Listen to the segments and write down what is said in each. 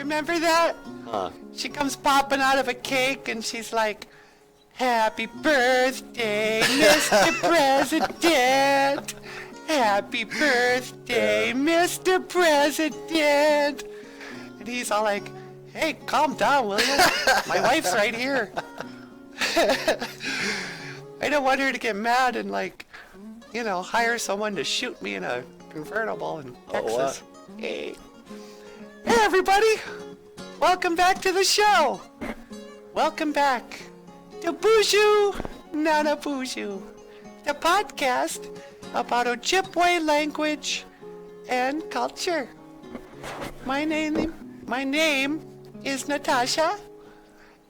Remember that? Huh. She comes popping out of a cake and she's like, "Happy birthday, Mr. President. Happy birthday, Mr. President." And he's all like, "Hey, calm down, will you? My wife's right here." I don't want her to get mad and hire someone to shoot me in a convertible in Texas. Hey. Hey, everybody. Welcome back to the show. Welcome back to BOOZHOO, Nana BOOZHOO, the podcast about Ojibwe language and culture. My name is Natasha,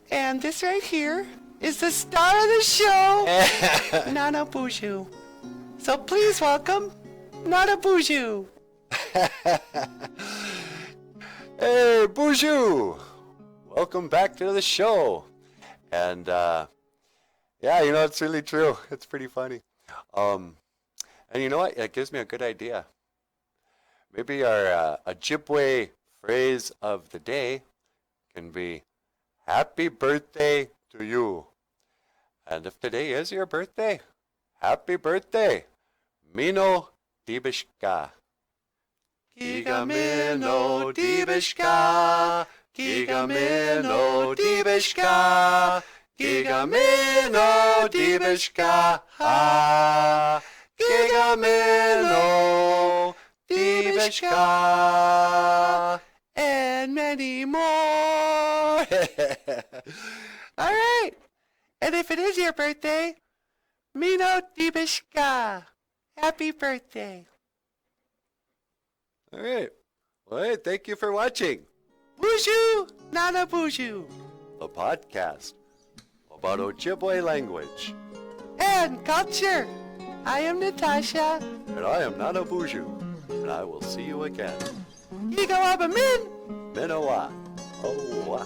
and this right here is the star of the show, Nana BOOZHOO. So please welcome Nana BOOZHOO. Hey, BOOZHOO! Welcome back to the show. And, it's really true. It's pretty funny. And you know what? It gives me a good idea. Maybe our Ojibwe phrase of the day can be, "Happy birthday to you." And if today is your birthday, happy birthday. MINO DIBISHKAA. Giga MINO DIBISHKAA. Giga MINO DIBISHKAA. Giga MINO DIBISHKAA. Giga MINO DIBISHKAA. And many more. All right. And if it is your birthday, MINO DIBISHKAA. Happy birthday. All right. Well, hey, thank you for watching BOOZHOO, Nana BOOZHOO, a podcast about Ojibwe language. and culture. I am Natasha. And I am Nana BOOZHOO. And I will see you again. Giga Waba Min. Minowa. Owa.